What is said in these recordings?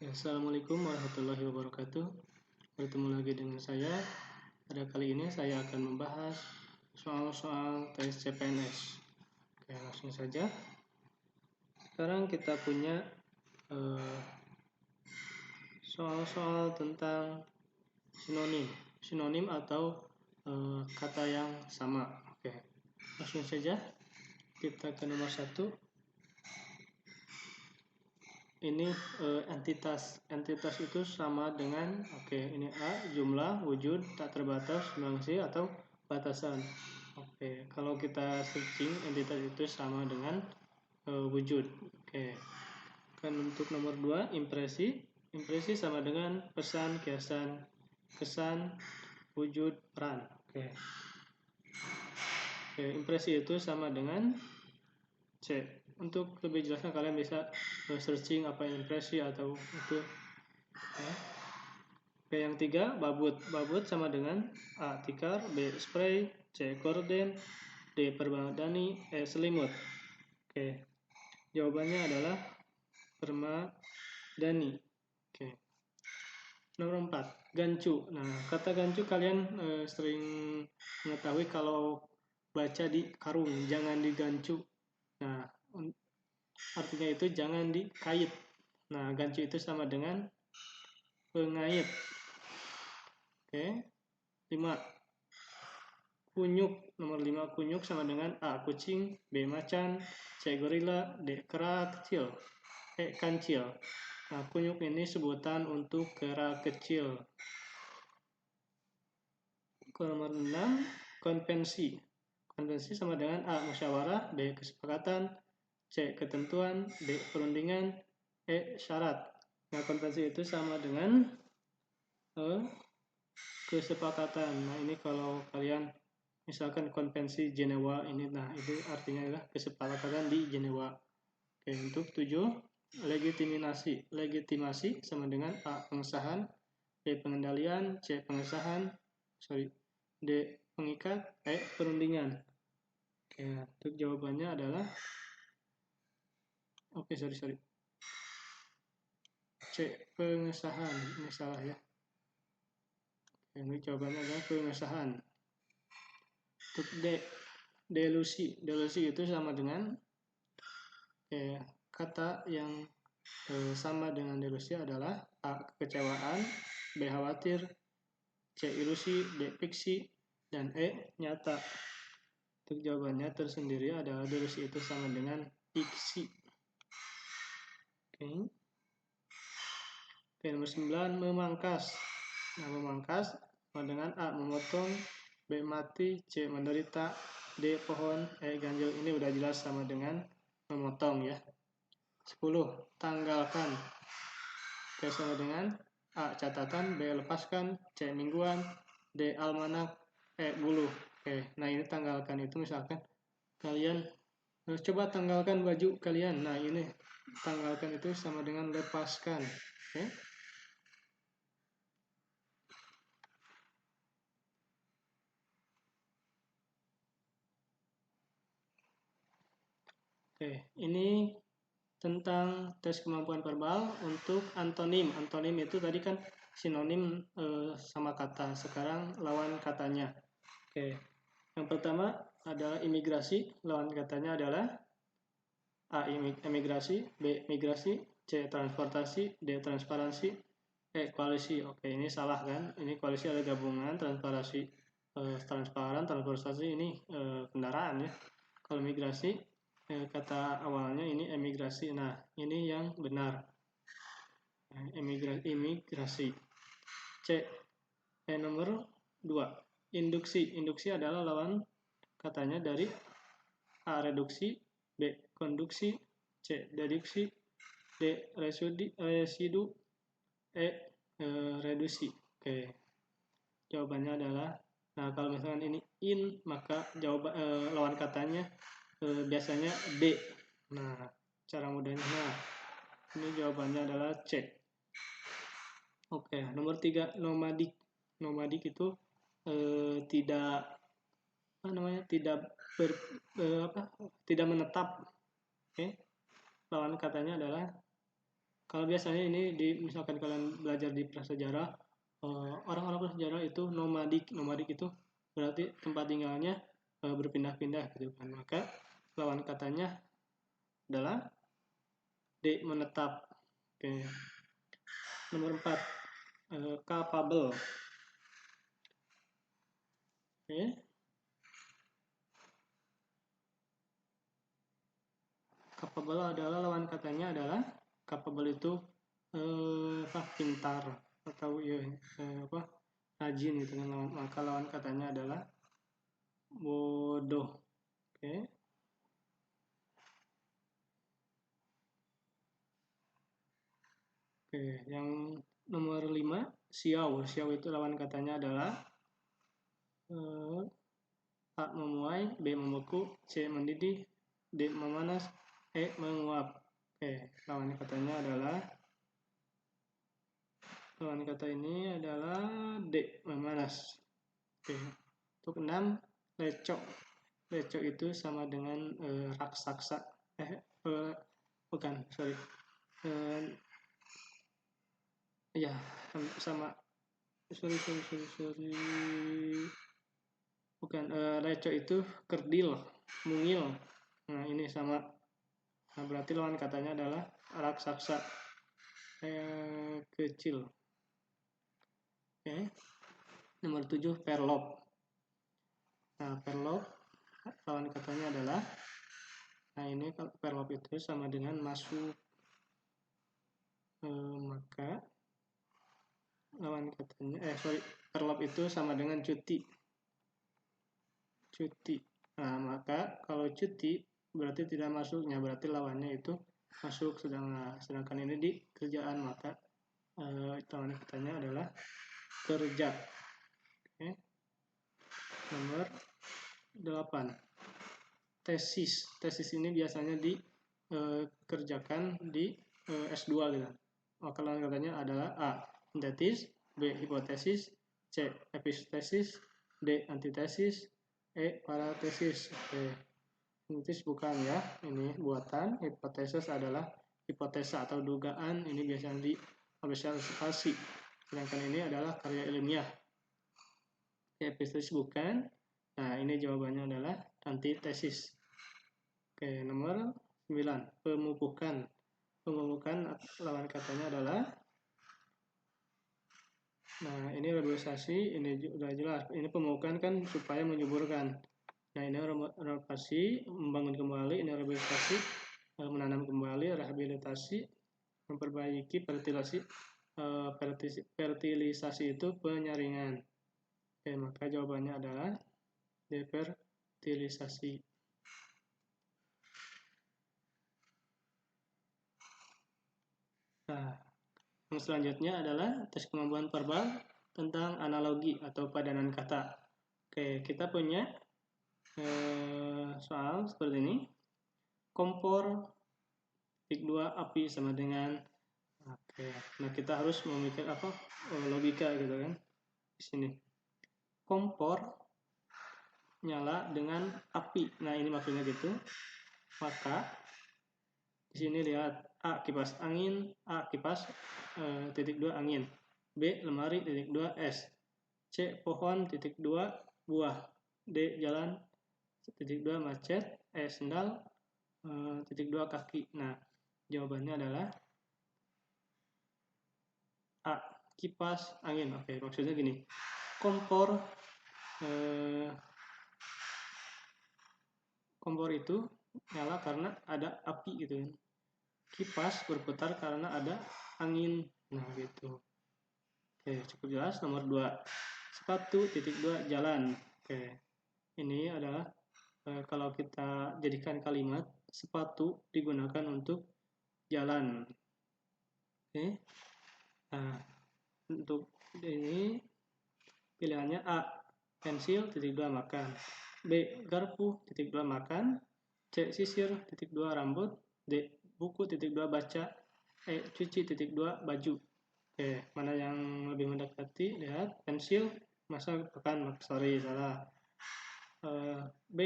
Assalamualaikum warahmatullahi wabarakatuh. Bertemu lagi dengan saya. Pada kali ini saya akan membahas soal-soal tes CPNS. Oke, langsung saja. Sekarang kita punya soal-soal tentang sinonim atau kata yang sama. Oke, langsung saja kita ke nomor 1. Ini entitas itu sama dengan ini A, jumlah, wujud, tak terbatas, fungsi atau batasan. Kalau kita searching, entitas itu sama dengan wujud. Kan untuk nomor 2, impresi sama dengan pesan, kiasan, kesan, wujud, peran. Impresi itu sama dengan C. Untuk lebih jelasnya kalian bisa searching apa impresi atau itu. Yang 3, babut sama dengan A, tikar, B, spray, C, gorden, D, permadani, E, selimut. Jawabannya adalah permadani. Nomor 4, gancu. Nah, kata gancu kalian sering mengetahui kalau baca di karung, jangan digancu. Nah, artinya itu jangan dikait. Nah, gancu itu sama dengan pengait. 5, kunyuk. Nomor 5, kunyuk sama dengan A, kucing, B, macan, C, gorila, D, kera kecil, E, kancil. Nah, kunyuk ini sebutan untuk kera kecil. Nomor 6, konvensi. Konvensi sama dengan A, musyawarah, B, kesepakatan, C, ketentuan, D, perundingan, E, syarat. Nah, konvensi itu sama dengan kesepakatan. Nah, ini kalau kalian misalkan konvensi Jenewa ini, nah itu artinya adalah kesepakatan di Jenewa. Untuk 7, legitimasi sama dengan A, pengesahan, B, pengendalian, C, pengesahan, D, pengikat, E, perundingan. Untuk jawabannya adalah C, pengesahan. Ini salah ya. Ini jawabannya adalah pengesahan. Untuk D, delusi. Delusi itu sama dengan kata yang sama dengan delusi adalah A, kekecewaan, B, khawatir, C, ilusi, D, fiksi, dan E, nyata. Untuk jawabannya tersendiri adalah delusi itu sama dengan fiksi. Nomor 9, memangkas. Nah, memangkas sama dengan A, memotong, B, mati, C, menderita, D, pohon, E, ganjil. Ini udah jelas sama dengan memotong ya. 10, tanggalkan. Sama dengan A, catatan, B, lepaskan, C, mingguan, D, almanak, E, buluh. Nah ini tanggalkan itu misalkan kalian coba tanggalkan baju kalian. Nah ini tanggalkan itu sama dengan lepaskan. Ini tentang tes kemampuan verbal. Untuk antonim. Antonim itu tadi kan sinonim sama kata. Sekarang lawan katanya. Yang pertama adalah imigrasi. Lawan katanya adalah A, emigrasi, B, migrasi, C, transportasi, D, transparansi, E, koalisi. Ini salah kan? Ini koalisi ada gabungan, transparansi transparan, transportasi ini kendaraan ya. Kalau migrasi kata awalnya ini emigrasi. Nah, ini yang benar. Imigrasi. C. Nomor 2. Induksi. Induksi adalah lawan katanya dari A, reduksi, B, konduksi, C, deduksi, D, residu, E, reduksi. Jawabannya adalah, nah kalau misalkan ini in, maka lawan katanya biasanya D. Nah, cara mudahnya, ini jawabannya adalah C. Nomor 3, nomadik. Nomadik itu tidak tidak menetap. Lawan katanya adalah Kalau biasanya ini misalkan kalian belajar di prasejarah, orang-orang prasejarah itu nomadik. Nomadik itu berarti tempat tinggalnya berpindah-pindah gitu kan. Maka lawan katanya adalah D, menetap. Oke. Nomor 4, capable. Oke. Capable adalah lawan katanya adalah capable itu pintar atau ya rajin gitu kan. Maka lawan katanya adalah bodoh. Oke. Oke, yang nomor 5, siau. Siau itu lawan katanya adalah A, memuai, B, membeku, C, mendidih, D, memanas, E, menguap. Oke, lawan katanya adalah lawan kata ini adalah D, memanas. Oke. Untuk 6, lecok. Lecok itu sama dengan raksasa. Bukan, sorry. Ya, sama. Sorry. Bukan, lecok itu kerdil, mungil. Nah, ini sama. Nah, berarti lawan katanya adalah raksasa kecil. Oke. Nomor 7, perlop. Nah, perlop lawan katanya adalah, nah ini perlop itu sama dengan masuk. Maka lawan katanya perlop itu sama dengan cuti. Nah, maka kalau cuti berarti tidak masuknya, berarti lawannya itu masuk. Sedangkan ini di kerjaan, maka lawan katanya adalah kerja. Oke. Nomor 8, tesis. Tesis ini biasanya dikerjakan di S2 gitu. Maka lawan katanya adalah A, sintesis, B, hipotesis, C, epistesis, D, antitesis, E, paratesis. Oke. Sintesis bukan ya, ini buatan. Hipotesis adalah hipotesa atau dugaan, ini biasanya di observasi. Sedangkan ini adalah karya ilmiah. Epistesis bukan. Nah, ini jawabannya adalah antitesis. Oke, nomor 9, pemupukan. Pemupukan lawan katanya adalah, nah ini reboisasi, ini sudah jelas. Ini pemupukan kan supaya menyuburkan. Nah, ini renovasi, membangun kembali. Ini reboisasi, menanam kembali. Rehabilitasi, memperbaiki. Fertilisasi itu penyaringan. Oke, maka jawabannya adalah defertilisasi. Nah, yang selanjutnya adalah tes kemampuan verbal tentang analogi atau padanan kata. Oke, kita punya soal seperti ini. Kompor, titik 2, api sama dengan. Oke, nah kita harus memikir logika gitu kan. Di sini. Kompor nyala dengan api. Nah, ini maksudnya gitu. Maka di sini lihat A, kipas angin, A, kipas titik 2, angin. B, lemari titik 2, es. C, pohon titik 2, buah. D, jalan titik 2, macet. E, sendal titik 2, kaki. Nah, jawabannya adalah A, kipas angin. Oke, maksudnya gini. Kompor itu nyala karena ada api gitu kan. Kipas berputar karena ada angin. Nah, gitu. Oke, cukup jelas. Nomor 2, sepatu titik 2, jalan. Oke, ini adalah kalau kita jadikan kalimat, sepatu digunakan untuk jalan. Oke. Nah, untuk ini pilihannya A, pensil titik 2, makan. B, garpu titik 2, makan. C, sisir titik 2, rambut. D, buku titik 2, baca. E, cuci titik 2, baju. Oke, mana yang lebih mendekati? Lihat, pensil, salah. B,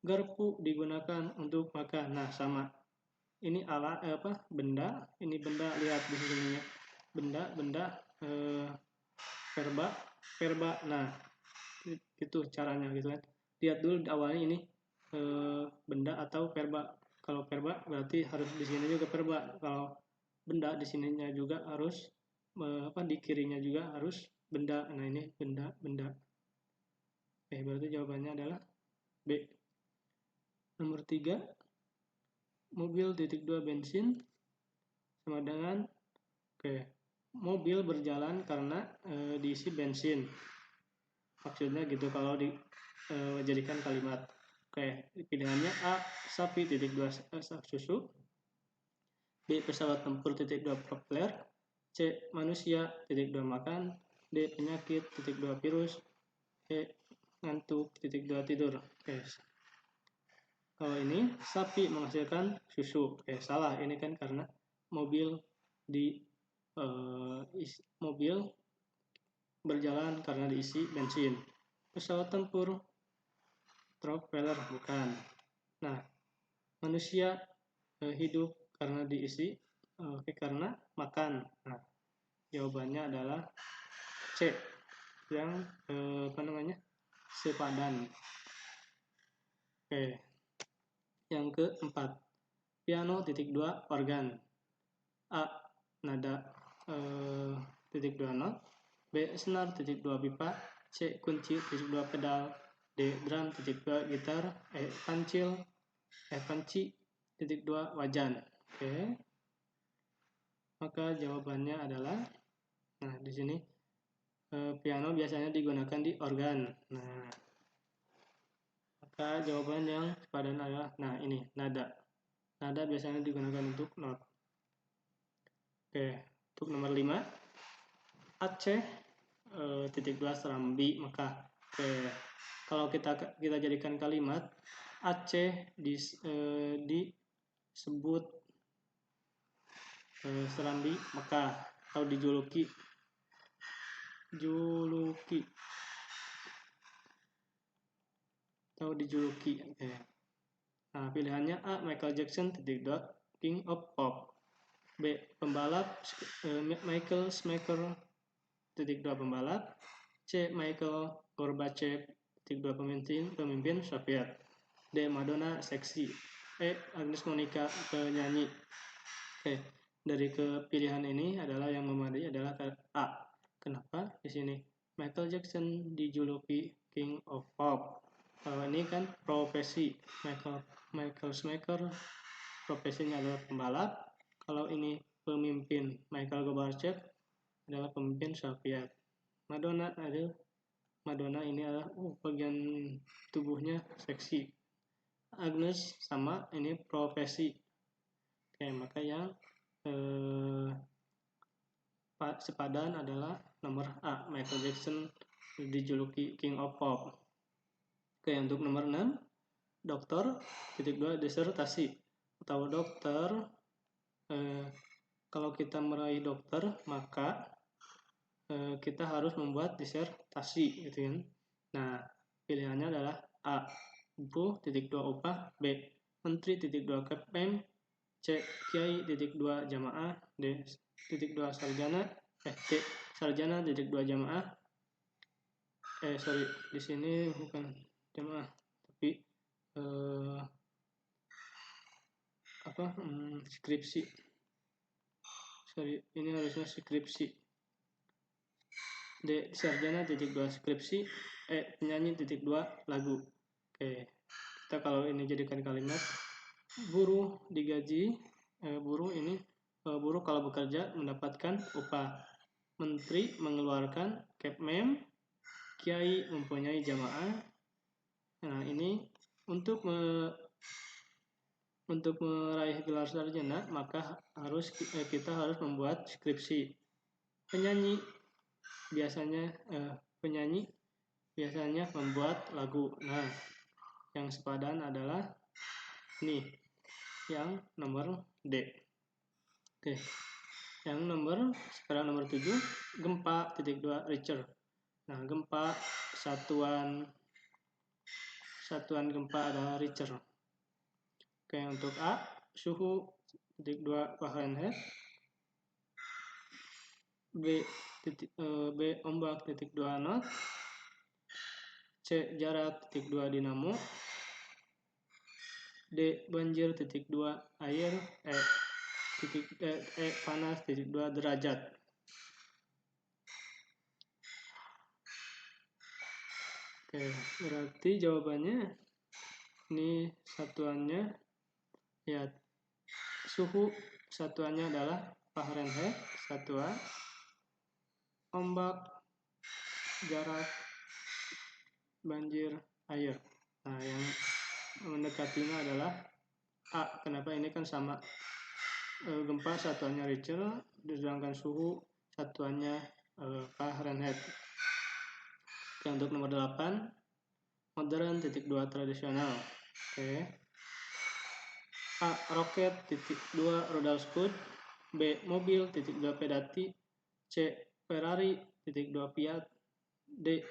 garpu digunakan untuk makan. Nah, sama. ini alat benda, ini benda, lihat di sininya benda verba. Nah, itu caranya gitu kan. Lihat dulu awalnya ini benda atau verba. Kalau verba berarti harus di sini juga verba. Kalau benda di sininya juga harus di kirinya juga harus benda. Nah, ini benda. Berarti jawabannya adalah B. Nomor 3, mobil titik 2 bensin sama dengan mobil berjalan karena diisi bensin. Maksudnya gitu kalau dijadikan kalimat. Pilihannya A, sapi titik 2 susu, B, pesawat tempur titik 2 propeller, C, manusia titik 2 makan, D, penyakit titik 2 virus, E, ngantuk titik 2 tidur. Kalau ini sapi menghasilkan susu. Salah, ini kan karena mobil mobil berjalan karena diisi bensin. Pesawat tempur propeller bukan. Nah, manusia hidup karena diisi karena makan. Nah, jawabannya adalah C, yang sepadan. Yang keempat, piano titik 2 organ. A, nada titik 2 not, B, senar titik 2 pipa, C, kunci titik 2 pedal, D, drum titik 2 gitar, E, panci titik 2 wajan. Maka jawabannya adalah, nah di sini piano biasanya digunakan di organ. Nah, maka jawaban yang sepadan adalah, nah ini nada. Nada biasanya digunakan untuk not. Untuk nomor 5, Aceh titik 2 Serambi. Maka kalau kita jadikan kalimat Aceh disebut Serambi Mekah atau dijuluki. Nah, pilihannya A, Michael Jackson titik 2 King of Pop, B, pembalap Michael Schumacher titik 2 pembalap, C, Michael Gorbachev titik 2 pemimpin Soviet, D, Madonna seksi, E, Agnes Monica penyanyi. Dari kepilihan ini adalah yang memadai adalah A. Kenapa? Di sini Michael Jackson dijuluki King of Pop. Kalau ini kan profesi, Michael Schumacher profesinya adalah pembalap. Kalau ini pemimpin, Michael Gorbachev adalah pemimpin Soviet. Madonna ini adalah bagian tubuhnya seksi. Agnes sama, ini profesi. Maka yang sepadan adalah nomor A, Michael Jackson dijuluki King of Pop. Untuk nomor 6, dokter titik 2 disertasi. Atau dokter, kalau kita meraih dokter maka kita harus membuat disertasi gitu kan. Nah, pilihannya adalah A, buruh titik 2 upah, B, menteri titik 2 kepem, C, kiai titik 2 jamaah, D, titik 2 sarjana, D, sarjana titik 2 jamaah. Di sini bukan jamaah tapi skripsi. Ini harusnya skripsi. D, sarjana titik 2 skripsi, E, penyanyi titik 2 lagu. Kita kalau ini jadikan kalimat buruh digaji, buruh kalau bekerja mendapatkan upah, menteri mengeluarkan kepmem, kiai mempunyai jamaah. Nah, ini untuk meraih gelar sarjana maka kita harus membuat skripsi. Penyanyi biasanya membuat lagu. Nah, yang sepadan adalah ini, yang nomor D. Yang sekarang nomor 7, gempa titik 2 Richter. Nah, gempa satuan gempa adalah Richter. Untuk A, suhu Fahrenheit. B ombak 2 knot. C jarak 2 dinamo. D banjir 2 air. Panas 2 derajat. Oke, berarti jawabannya ini satuannya ya, suhu satuannya adalah Fahrenheit satuan, ombak, jarak, banjir, air. Nah, yang mendekatinya adalah A. Kenapa? Ini kan sama, gempa satuannya Richter, sedangkan suhu satuannya Fahrenheit. Oke, untuk nomor 8, modern 2 tradisional. Oke. A. Roket 2 rudal Scud. B. Mobil 2 pedati. C. Ferrari 2 Fiat. D.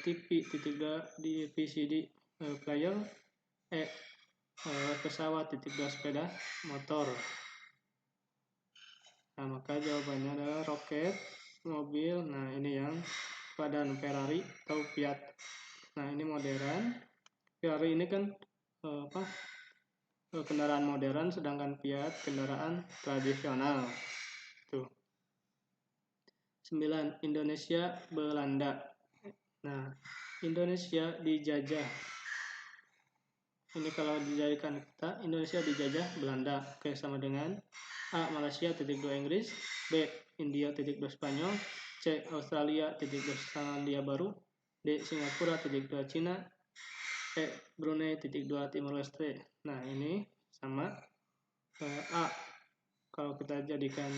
TV 2 di VCD player. E. Pesawat 2 sepeda motor. Nah, maka jawabannya adalah roket, mobil. Nah, ini yang badan Ferrari atau Fiat. Nah, ini modern. Ferrari ini kan kendaraan modern, sedangkan Fiat kendaraan tradisional. Tuh. 9. Indonesia Belanda. Nah, Indonesia dijajah. Ini kalau dijadikan kita, Indonesia dijajah Belanda. Oke, sama dengan A. Malaysia 2 Inggris. B. India 2 Spanyol. C. Australia 2 Selandia Baru. D. Singapura 2 Cina. E. Brunei 2 Timor Leste. Nah, ini sama. A. Kalau kita jadikan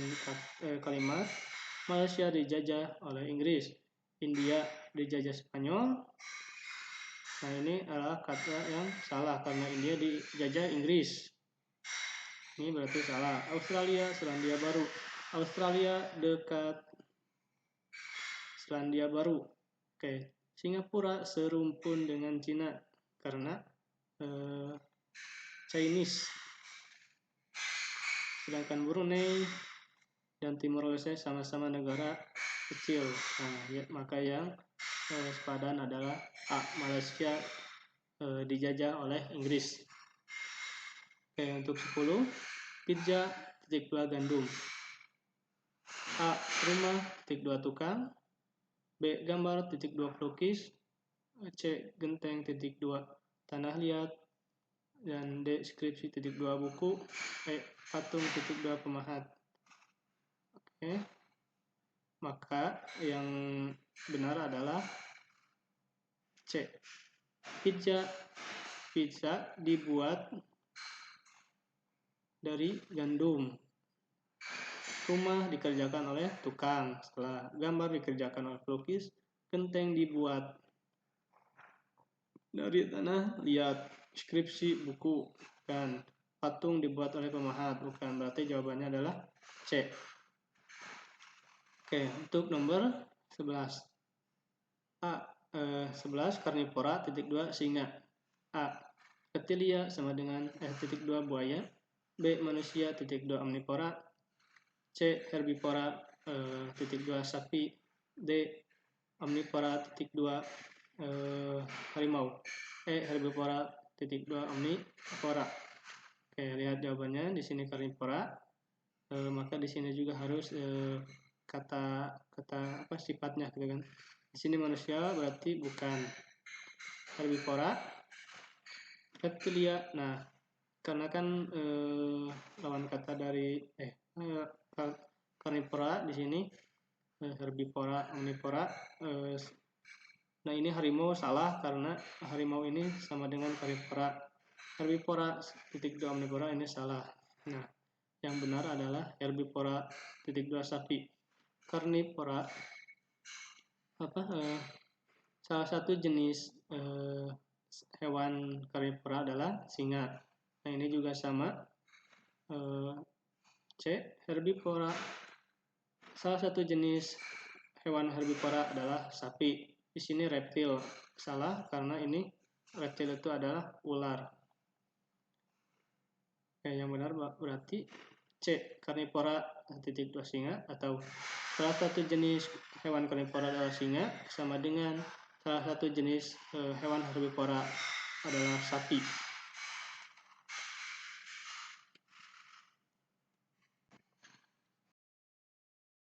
kalimat, Malaysia dijajah oleh Inggris, India dijajah Spanyol. Nah, ini adalah kata yang salah karena India dijajah Inggris. Ini berarti salah. Australia, Selandia Baru. Australia dekat Selandia Baru. Oke. Singapura serumpun dengan Cina karena Chinese. Sedangkan Brunei dan Timor Leste sama-sama negara kecil. Nah, ya, maka yang sepadan adalah A. Malaysia dijajah oleh Inggris. Oke, untuk 10, pizza 2 gandum. A. Rumah 2 tukang. B. Gambar 2 pelukis. C. Genteng 2 tanah liat. Dan D. Skripsi 2 buku. E. Patung 2 pemahat. Oke. Maka yang benar adalah C. Pizza dibuat dari gandum. Rumah dikerjakan oleh tukang. Setelah gambar dikerjakan oleh pelukis. Genteng dibuat dari tanah liat. Skripsi buku. Dan patung dibuat oleh pemahat. Bukan, berarti jawabannya adalah C. Oke, untuk nomor 11. A. 11 karnivora 2 singa. A. Reptilia sama dengan 2 buaya. B. Manusia 2 omnivora. C. Herbivora 2 sapi. D. Omnivora 2 harimau. E. Herbivora 2 omnivora. Oke, lihat jawabannya di sini karnivora. Maka di sini juga harus kata apa sifatnya gitu kan. Di sini manusia berarti bukan. Herbivora, reptilia. Nah, karena kan lawan kata dari karnivora di sini herbivora, omnivora. Nah, ini harimau salah karena harimau ini sama dengan karnivora. Herbivora 2 omnivora ini salah. Nah, yang benar adalah herbivora 2 sapi. Karnivora salah satu jenis hewan karnivora adalah singa. Nah, ini juga sama. C. Herbivora. Salah satu jenis hewan herbivora adalah sapi. Di sini reptil. Salah karena ini reptil itu adalah ular. Yang benar berarti C. Karnivora titik 2 singa, atau salah satu jenis hewan karnivora adalah singa sama dengan salah satu jenis hewan herbivora adalah sapi.